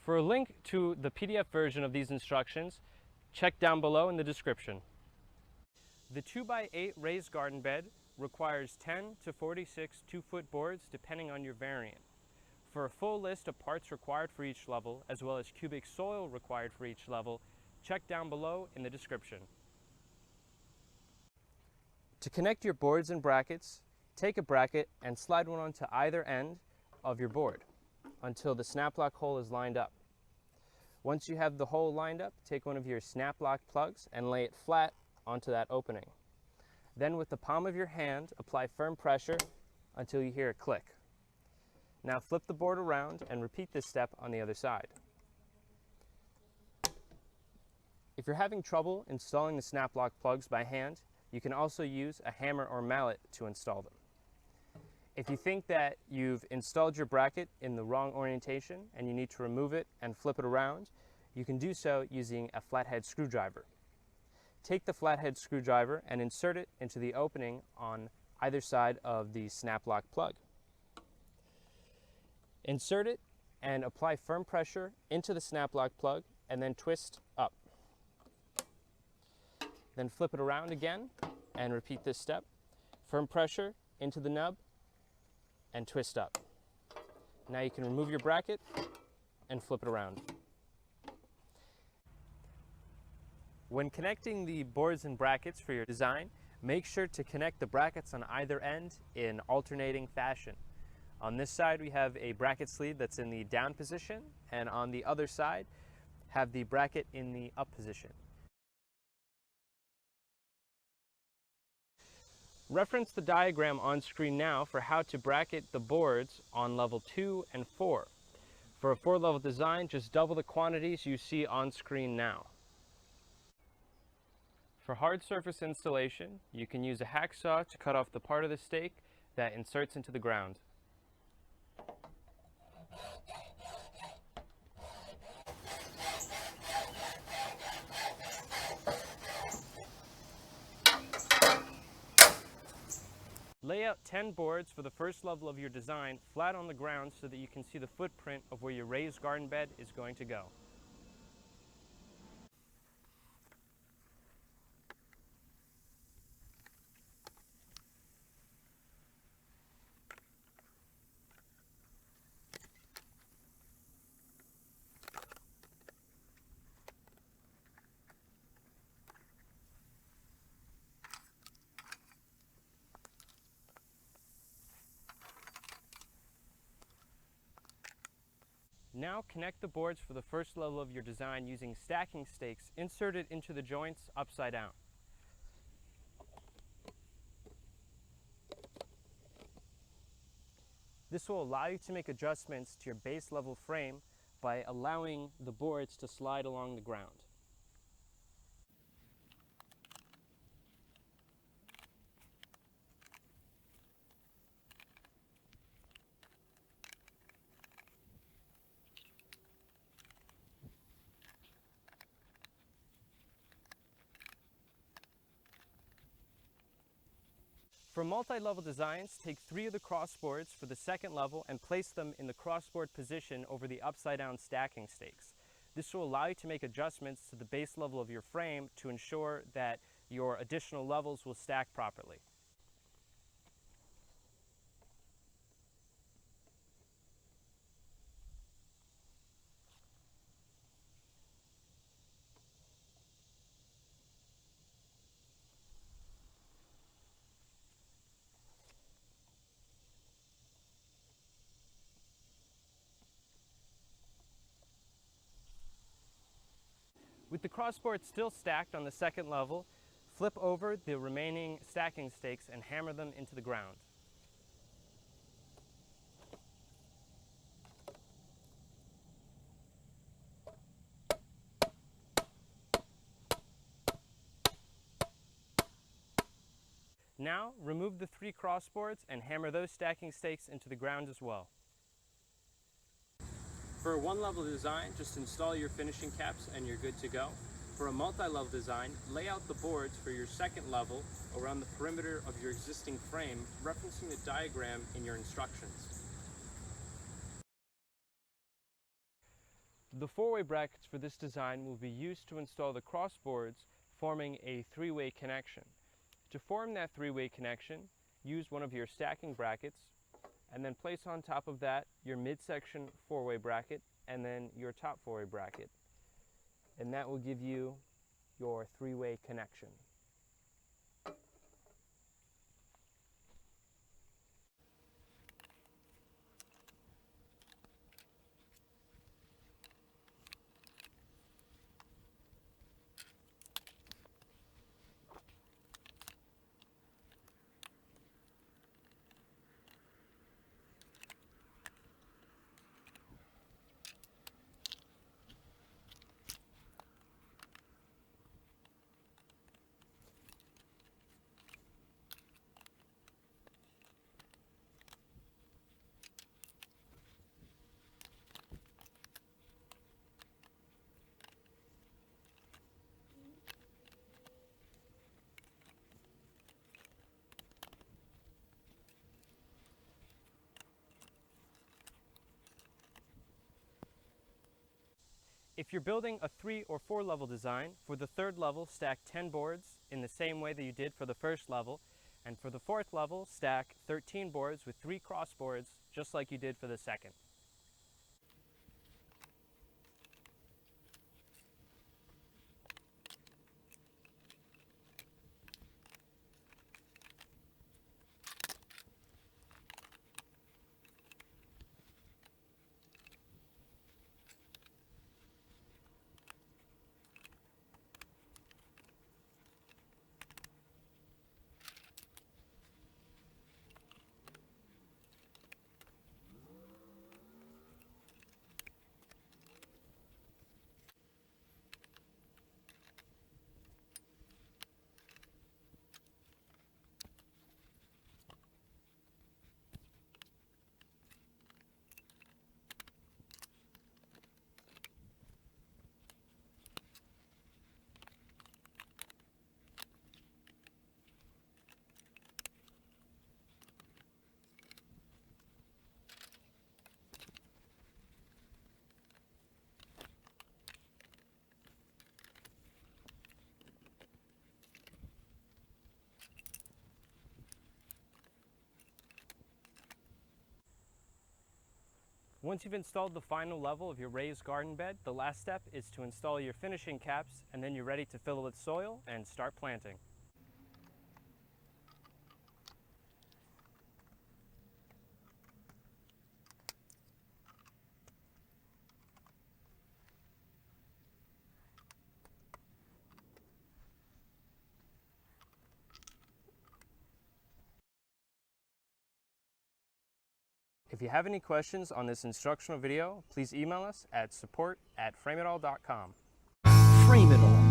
For a link to the PDF version of these instructions, check down below in the description. The 2x8 raised garden bed requires 10 to 46 2-foot boards depending on your variant. For a full list of parts required for each level, as well as cubic soil required for each level, check down below in the description. To connect your boards and brackets, take a bracket and slide one onto either end of your board until the snap lock hole is lined up. Once you have the hole lined up, take one of your snap lock plugs and lay it flat onto that opening. Then with the palm of your hand, apply firm pressure until you hear a click. Now flip the board around and repeat this step on the other side. If you're having trouble installing the snap lock plugs by hand, you can also use a hammer or mallet to install them. If you think that you've installed your bracket in the wrong orientation and you need to remove it and flip it around, you can do so using a flathead screwdriver. Take the flathead screwdriver and insert it into the opening on either side of the snap lock plug. Insert it and apply firm pressure into the snap lock plug and then twist up. Then flip it around again and repeat this step. Firm pressure into the nub and twist up. Now you can remove your bracket and flip it around. When connecting the boards and brackets for your design, make sure to connect the brackets on either end in alternating fashion. On this side we have a bracket sleeve that's in the down position, and on the other side have the bracket in the up position. Reference the diagram on screen now for how to bracket the boards on level 2 and 4. For a 4-level design, just double the quantities you see on screen now. For hard surface installation, you can use a hacksaw to cut off the part of the stake that inserts into the ground. Lay out 10 boards for the first level of your design flat on the ground so that you can see the footprint of where your raised garden bed is going to go. Now connect the boards for the first level of your design using stacking stakes inserted into the joints upside down. This will allow you to make adjustments to your base level frame by allowing the boards to slide along the ground. For multi-level designs, take 3 of the crossboards for the second level and place them in the crossboard position over the upside-down stacking stakes. This will allow you to make adjustments to the base level of your frame to ensure that your additional levels will stack properly. With the crossboard still stacked on the second level, flip over the remaining stacking stakes and hammer them into the ground. Now, remove the 3 crossboards and hammer those stacking stakes into the ground as well. For a 1-level design, just install your finishing caps and you're good to go. For a multi-level design, lay out the boards for your second level around the perimeter of your existing frame, referencing the diagram in your instructions. The four-way brackets for this design will be used to install the crossboards, forming a three-way connection. To form that three-way connection, use one of your stacking brackets and then place on top of that your midsection four-way bracket and then your top four-way bracket. And that will give you your three-way connection. If you're building a 3 or 4 level design, for the third level stack 10 boards in the same way that you did for the first level, and for the fourth level stack 13 boards with 3 crossboards just like you did for the second. Once you've installed the final level of your raised garden bed, the last step is to install your finishing caps, and then you're ready to fill it with soil and start planting. If you have any questions on this instructional video, please email us at support@frameitall.com. Frame it all.